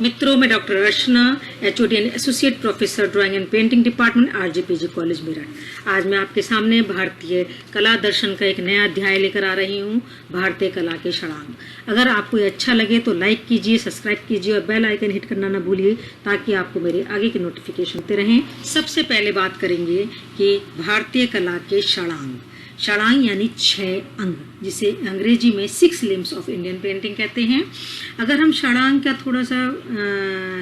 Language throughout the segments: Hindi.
मित्रों, मैं doctor Rachna, HOD and associate professor drawing and painting department, RJPG college Meerut. आज मैं आपके सामने भारतीय कला दर्शन का एक नया अध्याय लेकर आ रही हूँ, भारतीय कला के षडांग। अगर आपको ये अच्छा लगे तो लाइक कीजिए, सब्सक्राइब कीजिए और बेल आइकन हिट करना न भूलिए ताकि आपको मेरे आगे के नोटिफिकेशन होते रहें। सबसे पहले बात करेंगे कि भारतीय कला के षडांग। षडांग यानी 6 अंग, जिसे अंग्रेजी में 6 लिम्स ऑफ इंडियन पेंटिंग कहते हैं। अगर हम षडांग का थोड़ा सा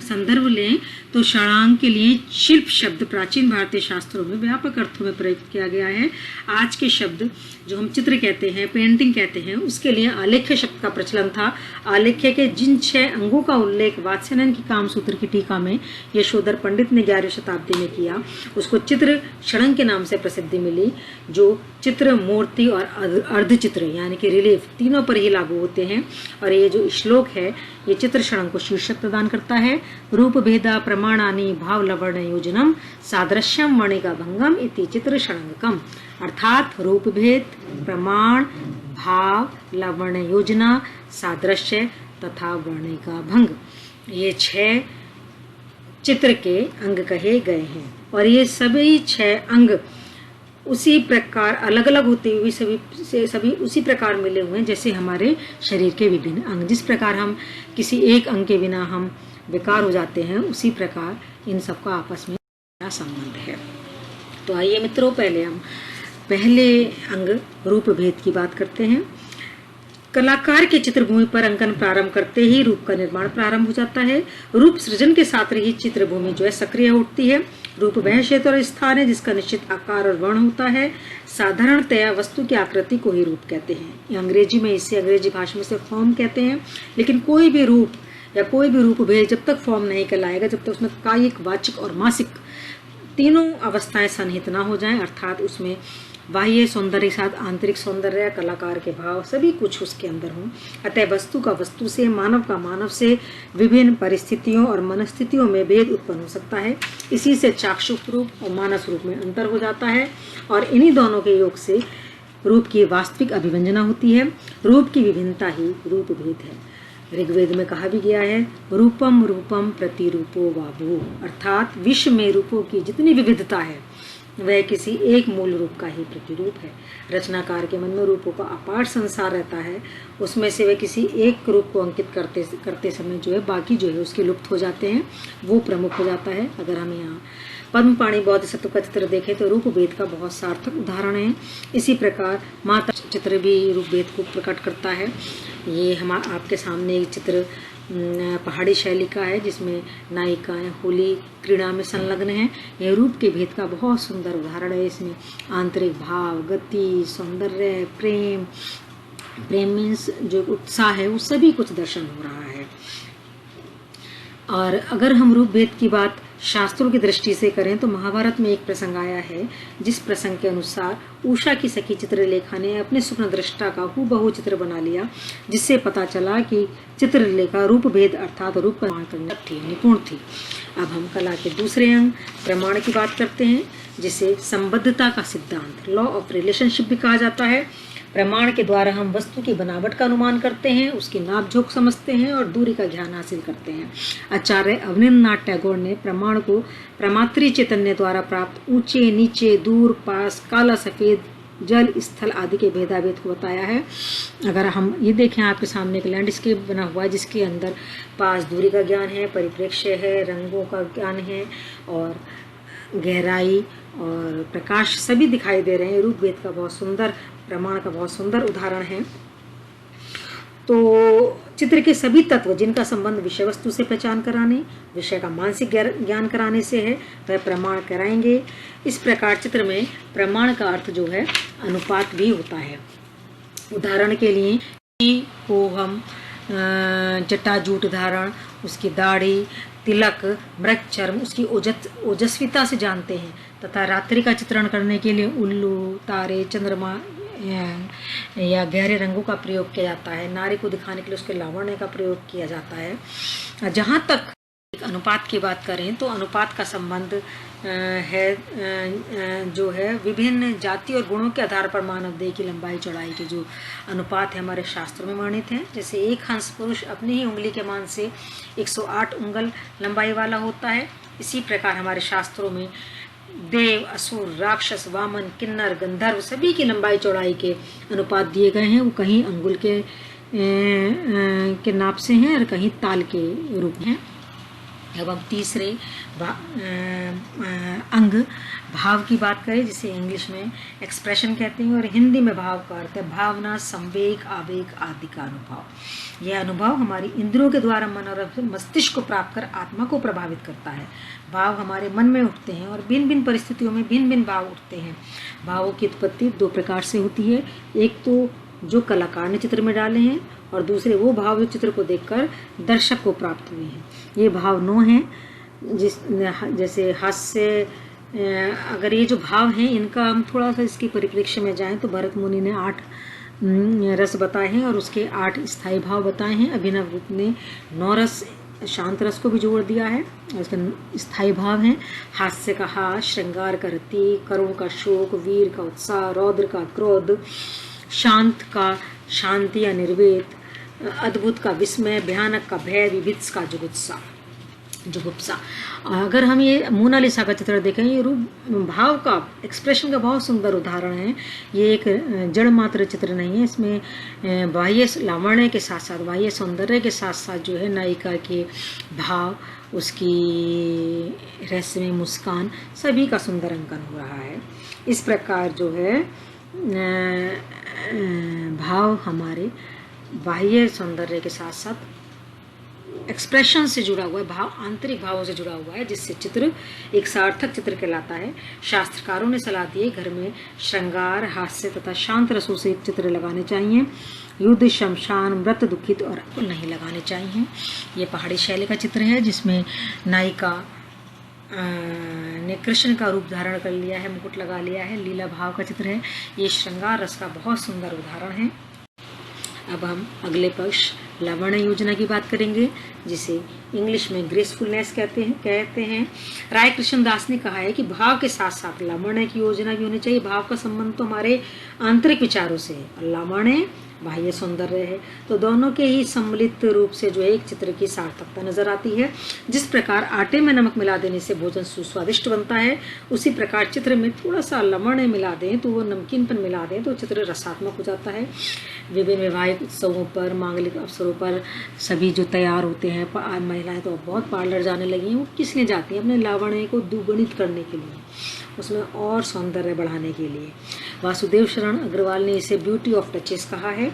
संदर्भ लें तो षडांग के लिए शिल्प शब्द प्राचीन भारतीय शास्त्रों में व्यापक अर्थों में प्रयुक्त किया गया है। आज के शब्द जो हम चित्र कहते हैं, पेंटिंग कहते हैं, उसके लिए आलेख्य शब्द का प्रचलन था। आलेख्य के जिन 6 अंगों का उल्लेख वात्स्यायन की कामसूत्र की टीका में यशोधर पंडित ने 11वीं शताब्दी में किया, उसको चित्र षडंग के नाम से प्रसिद्धि मिली, जो चित्र, मूर्ति और अर्धचित्र यानी कि रिलीफ तीनों पर ही लागू होते हैं। और ये जो श्लोक है ये चित्र षडंग को शीर्षक प्रदान करता है। रूप भेदा प्रमाणानि भाव लवण योजनम सादृश्यम वर्णिका भंगम इति चित्र षडंगकम। अर्थात रूप भेद, प्रमाण, भाव, लवण योजना, सादृश्य तथा वर्णिका भंग, ये 6 चित्र के अंग कहे गए हैं। और ये सभी 6 अंग उसी प्रकार अलग अलग होते हुए सभी उसी प्रकार मिले हुए हैं जैसे हमारे शरीर के विभिन्न अंग। जिस प्रकार हम किसी एक अंग के बिना हम बेकार हो जाते हैं, उसी प्रकार इन सबका आपस में संबंध है। तो आइए मित्रों, पहले हम पहले अंग रूप भेद की बात करते हैं। कलाकार के चित्रभूमि पर अंकन प्रारंभ करते ही रूप का निर्माण प्रारंभ हो जाता है। रूप सृजन के साथ ही चित्रभूमि जो है सक्रिय उठती है। रूप वह क्षेत्र और स्थान है जिसका निश्चित आकार और वर्ण होता है। साधारणतया वस्तु की आकृति को ही रूप कहते हैं। अंग्रेजी में इसे अंग्रेजी भाषा में से फॉर्म कहते हैं। लेकिन कोई भी रूप या कोई भी रूप भेद जब तक फॉर्म नहीं कहलाएगा, जब तक उसमें कायिक, वाचिक और मासिक तीनों अवस्थाएं सन्निहित ना हो जाएं, अर्थात उसमें बाह्य सौंदर्य के साथ आंतरिक सौंदर्य, कलाकार के भाव सभी कुछ उसके अंदर हों। अतः वस्तु का वस्तु से, मानव का मानव से विभिन्न परिस्थितियों और मनस्थितियों में भेद उत्पन्न हो सकता है। इसी से चाक्षुष रूप और मानस रूप में अंतर हो जाता है और इन्हीं दोनों के योग से रूप की वास्तविक अभिव्यंजना होती है। रूप की विभिन्नता ही रूप भेद है। ऋग्वेद में कहा भी गया है, रूपम रूपम प्रतिरूपो वावो, अर्थात विश्व में रूपों की जितनी विविधता है वह किसी एक मूल रूप का ही प्रतिरूप है। रचनाकार के मन में रूपों का अपार संसार रहता है, उसमें से वह किसी एक रूप को अंकित करते समय जो है बाकी जो है उसके लुप्त हो जाते हैं, वो प्रमुख हो जाता है। अगर हम यहाँ पद्मपाणि बोधिसत्व का चित्र देखें तो रूप भेद का बहुत सार्थक उदाहरण है। इसी प्रकार माता चित्र भी रूप भेद को प्रकट करता है। ये हम आपके सामने एक चित्र पहाड़ी शैली का है जिसमें नायिकाएं होली क्रीड़ा में संलग्न हैं। यह रूप के भेद का बहुत सुंदर उदाहरण है। इसमें आंतरिक भाव, गति, सौंदर्य, प्रेम मीन्स जो उत्साह है वो सभी कुछ दर्शन हो रहा है। और अगर हम रूप भेद की बात शास्त्रों की दृष्टि से करें तो महाभारत में एक प्रसंग आया है जिस प्रसंग के अनुसार उषा की सखी चित्रलेखा ने अपने स्वप्न दृष्टा का हूबहू चित्र बना लिया, जिससे पता चला कि चित्रलेखा रूप भेद अर्थात रूप का निर्माण करने निपुण थी। अब हम कला के दूसरे अंग प्रमाण की बात करते हैं, जिसे संबद्धता का सिद्धांत, लॉ ऑफ रिलेशनशिप भी कहा जाता है। प्रमाण के द्वारा हम वस्तु की बनावट का अनुमान करते हैं, उसकी नापझोंक समझते हैं और दूरी का ज्ञान हासिल करते हैं। आचार्य अवनींद्रनाथ टैगोर ने प्रमाण को प्रमात्री चैतन्य द्वारा प्राप्त ऊंचे, नीचे, दूर, पास, काला, सफेद, जल, स्थल आदि के भेदाभेद को बताया है। अगर हम ये देखें, आपके सामने एक लैंडस्केप बना हुआ है जिसके अंदर पास दूरी का ज्ञान है, परिप्रेक्ष्य है, रंगों का ज्ञान है और गहराई और प्रकाश सभी दिखाई दे रहे हैं। रूप भेद का बहुत सुंदर, प्रमाण का बहुत सुंदर उदाहरण है। तो चित्र के सभी तत्व जिनका संबंध विषय वस्तु से पहचान कराने, विषय का मानसिक ज्ञान कराने से है, वह प्रमाण कराएंगे। इस प्रकार चित्र में प्रमाण का अर्थ जो है अनुपात भी होता है। उदाहरण के लिए को हम जटाजूट धारण, उसकी दाढ़ी, तिलक, मृग चर्म, उसकी ओजस्विता से जानते हैं तथा रात्रि का चित्रण करने के लिए उल्लू, तारे, चंद्रमा या गहरे रंगों का प्रयोग किया जाता है। नारी को दिखाने के लिए उसके लावण्य का प्रयोग किया जाता है। जहाँ तक अनुपात की बात करें तो अनुपात का संबंध जो है विभिन्न जाति और गुणों के आधार पर मानव देह की लंबाई चौड़ाई के जो अनुपात है हमारे शास्त्रों में वर्णित हैं। जैसे एक हंस पुरुष अपनी ही उंगली के मान से 108 उंगल लंबाई वाला होता है, इसी प्रकार हमारे शास्त्रों में देव, असुर, राक्षस, वामन, किन्नर, गंधर्व सभी की लंबाई चौड़ाई के अनुपात दिए गए हैं। वो कहीं अंगुल के नाप से हैं और कहीं ताल के रूप में हैं। अब हम तीसरे अंग भाव की बात करें, जिसे इंग्लिश में एक्सप्रेशन कहते हैं और हिंदी में भाव का अर्थ है भावना, संवेग, आवेग आदि का अनुभव। यह अनुभव हमारी इंद्रियों के द्वारा मन और मस्तिष्क को प्राप्त कर आत्मा को प्रभावित करता है। भाव हमारे मन में उठते हैं और भिन्न भिन्न परिस्थितियों में भिन्न भिन्न भाव उठते हैं। भावों की उत्पत्ति दो प्रकार से होती है, एक तो जो कलाकार ने चित्र में डाले हैं और दूसरे वो भाव जो चित्र को देखकर दर्शक को प्राप्त हुए हैं। ये भाव 9 हैं। जैसे हास्य, अगर ये जो भाव हैं इनका हम थोड़ा सा इसकी परिप्रेक्ष्य में जाएं तो भरत मुनि ने 8 रस बताए हैं और उसके 8 स्थायी भाव बताए हैं। अभिनव गुप्त ने 9 रस, शांत रस को भी जोड़ दिया है। उसके स्थायी भाव हैं हास्य का हास, श्रृंगार का रति, करुण का शोक, वीर का उत्साह, रौद्र का क्रोध, शांत का शांति या निर्वेद, अद्भुत का विस्मय, भयानक का भय, विभित्स का जुगुप्सा। अगर हम ये मोनालिसा का चित्र देखें, ये रूप भाव का, एक्सप्रेशन का बहुत सुंदर उदाहरण है। ये एक जड़ मात्र चित्र नहीं है, इसमें बाह्य लावण्य के साथ साथ, बाह्य सौंदर्य के साथ साथ जो है नायिका के भाव, उसकी रहस्यमय मुस्कान, सभी का सुंदर अंकन हो रहा है। इस प्रकार जो है भाव हमारे बाह्य सौंदर्य के साथ साथ एक्सप्रेशन से जुड़ा हुआ है, भाव आंतरिक भावों से जुड़ा हुआ है, जिससे चित्र एक सार्थक चित्र कहलाता है। शास्त्रकारों ने सलाह दी है घर में श्रृंगार, हास्य तथा शांत रसों से चित्र लगाने चाहिए। युद्ध, शमशान, मृत, दुखित और नहीं लगाने चाहिए। ये पहाड़ी शैली का चित्र है जिसमें नायिका ने कृष्ण का रूप धारण कर लिया है, मुकुट लगा लिया है, लीला भाव का चित्र है। ये श्रृंगार रस का बहुत सुंदर उदाहरण है। अब हम अगले पक्ष लावण्य योजना की बात करेंगे, जिसे इंग्लिश में ग्रेसफुलनेस कहते हैं। राय कृष्ण दास ने कहा है कि भाव के साथ साथ लावण्य की योजना भी होनी चाहिए। भाव का संबंध तो हमारे आंतरिक विचारों से है और लावण्य बाह्य सौंदर्य है, तो दोनों के ही सम्मिलित रूप से जो है एक चित्र की सार्थकता नजर आती है। जिस प्रकार आटे में नमक मिला देने से भोजन सुस्वादिष्ट बनता है, उसी प्रकार चित्र में थोड़ा सा लवण मिला दें तो वो नमकीनपन मिला दें तो चित्र रसात्मक हो जाता है। विभिन्न वैवाहिक उत्सवों पर, मांगलिक अवसरों पर सभी जो तैयार होते हैं, महिलाएं तो बहुत पार्लर जाने लगी हैं, वो किस लिए जाती हैं? अपने लावण्य को दुगुणित करने के लिए, उसमें और सौंदर्य बढ़ाने के लिए। वासुदेव शरण अग्रवाल ने इसे ब्यूटी ऑफ टचेस कहा है।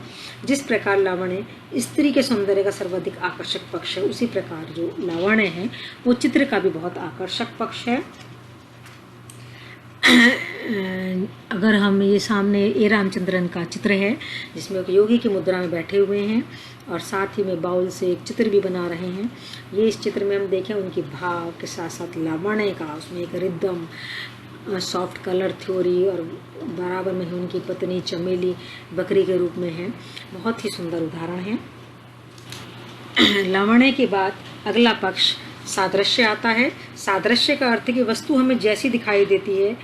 जिस प्रकार लावण्य स्त्री के सौंदर्य का सर्वाधिक आकर्षक पक्ष है, उसी प्रकार जो लावण्य है वो चित्र का भी बहुत आकर्षक पक्ष है। अगर हम ये सामने ए रामचंद्रन का चित्र है जिसमें एक योगी की मुद्रा में बैठे हुए हैं और साथ ही में बाउल से एक चित्र भी बना रहे हैं। ये इस चित्र में हम देखें उनकी भाव के साथ साथ लावण्य का, उसमें एक रिदम, सॉफ्ट कलर थ्योरी और बराबर में ही उनकी पत्नी चमेली बकरी के रूप में है। बहुत ही सुंदर उदाहरण है। लावण्य के बाद अगला पक्ष सादृश्य आता है। सादृश्य का अर्थ है कि वस्तु हमें जैसी दिखाई देती है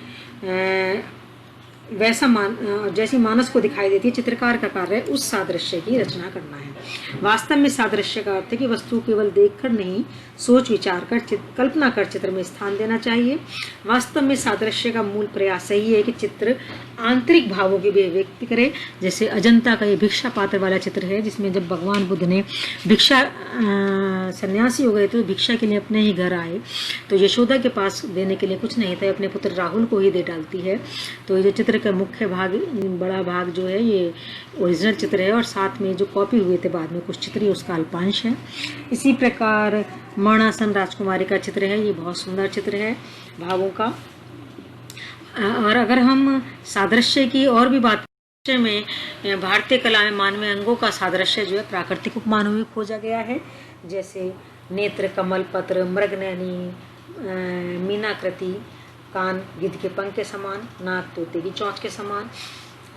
जैसी मानस को दिखाई देती है, चित्रकार का कार्य उस सादृश्य की रचना करना है। वास्तव में सादृश्य का अर्थ है कि वस्तु केवल देखकर नहीं, सोच विचार कर, कल्पना कर चित्र में स्थान देना चाहिए। वास्तव में सादृश्य का मूल प्रयास यही है कि चित्र आंतरिक भावों की भी व्यक्त करे। जैसे अजंता का ये भिक्षा पात्र वाला चित्र है, जिसमें जब भगवान बुद्ध ने भिक्षा सन्यासी हो गए तो भिक्षा के लिए अपने ही घर आए, तो यशोदा के पास देने के लिए कुछ नहीं था, अपने पुत्र राहुल को ही दे डालती है। तो ये जो चित्र का मुख्य भाग, बड़ा भाग जो है ये ओरिजिनल चित्र है और साथ में जो कॉपी हुए थे बाद में कुछ चित्र, उसका अल्पांश है। इसी प्रकार मरणासन राजकुमारी का चित्र है, ये बहुत सुंदर चित्र है भावों का। और अगर हम सादृश्य की और भी बात में, भारतीय कला में मानवीय अंगों का सादृश्य जो है प्राकृतिक उपमानों में खोजा गया है। जैसे नेत्र कमल पत्र, मृगनयनी मीनाकृति, कान गिद्ध के पंख के समान, नाक तोते की चोंच के समान,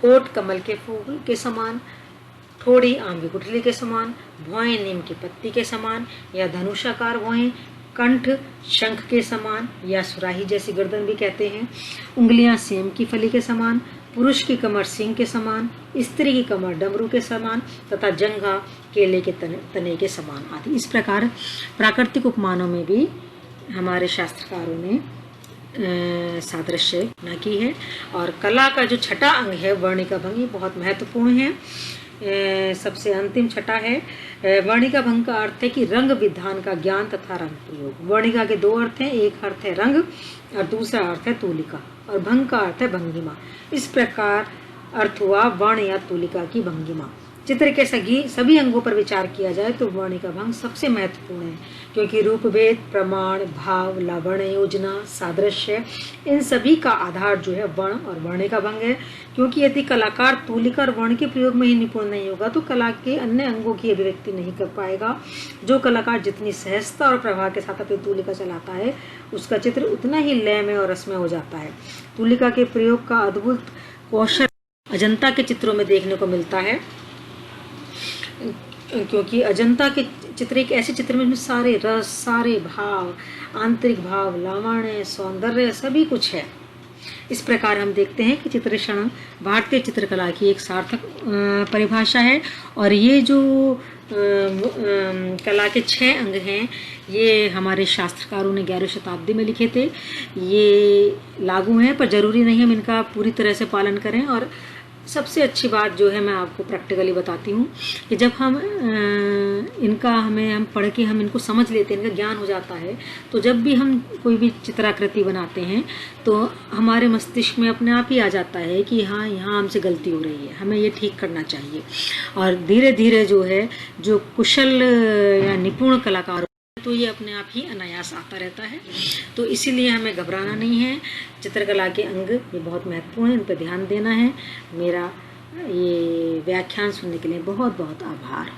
होठ कमल के फूल के समान, ठोड़ी आम की गुठली के समान, भौहें नीम की पत्ती के समान या धनुषाकार भौहें कंठ शंख के समान या सुराही जैसी गर्दन भी कहते हैं, उंगलियां सेम की फली के समान, पुरुष की कमर सिंह के समान, स्त्री की कमर डमरू के समान तथा जंघा केले के तने के समान आदि। इस प्रकार प्राकृतिक उपमानों में भी हमारे शास्त्रकारों ने सादृश्य न की है। और कला का जो छठा अंग है वर्णिका भंग, ये बहुत महत्वपूर्ण है। सबसे अंतिम छठा है वर्णिका भंग का अर्थ है कि रंग विधान का ज्ञान तथा रंग प्रयोग। वर्णिका के दो अर्थ हैं, एक अर्थ है रंग और दूसरा अर्थ है तूलिका, और भंग का अर्थ है भंगिमा। इस प्रकार अर्थ हुआ वर्ण या तूलिका की भंगिमा। चित्र के सभी अंगों पर विचार किया जाए तो वर्णिका भंग सबसे महत्वपूर्ण है, क्योंकि रूपभेद, प्रमाण, भाव, लावण्य, योजना, सादृश्य, इन सभी का आधार जो है वर्ण और वर्णिका भंग है। क्योंकि यदि कलाकार तूलिका और वर्ण के प्रयोग में ही निपुण नहीं होगा तो कला के अन्य अंगों की अभिव्यक्ति नहीं कर पाएगा। जो कलाकार जितनी सहजता और प्रभाव के साथ अपनी तूलिका चलाता है उसका चित्र उतना ही लयमय और रसमय हो जाता है। तूलिका के प्रयोग का अद्भुत कौशल अजंता के चित्रों में देखने को मिलता है, क्योंकि अजंता के चित्र एक ऐसे चित्र में सारे रस, सारे भाव, आंतरिक भाव, लावण्य, सौंदर्य सभी कुछ है। इस प्रकार हम देखते हैं कि चित्रण भारतीय चित्रकला की एक सार्थक परिभाषा है। और ये जो कला के 6 अंग हैं ये हमारे शास्त्रकारों ने 11वीं शताब्दी में लिखे थे। ये लागू हैं पर जरूरी नहीं हम इनका पूरी तरह से पालन करें। और सबसे अच्छी बात जो है मैं आपको प्रैक्टिकली बताती हूँ कि जब हम हम पढ़ के हम इनको समझ लेते हैं, इनका ज्ञान हो जाता है, तो जब भी हम कोई भी चित्राकृति बनाते हैं तो हमारे मस्तिष्क में अपने आप ही आ जाता है कि हाँ यहाँ हमसे गलती हो रही है, हमें ये ठीक करना चाहिए। और धीरे धीरे जो है जो कुशल या निपुण कलाकार तो ये अपने आप ही अनायास आता रहता है। तो इसीलिए हमें घबराना नहीं है। चित्रकला के अंग ये बहुत महत्वपूर्ण है, इन पर ध्यान देना है। मेरा ये व्याख्यान सुनने के लिए बहुत बहुत आभार।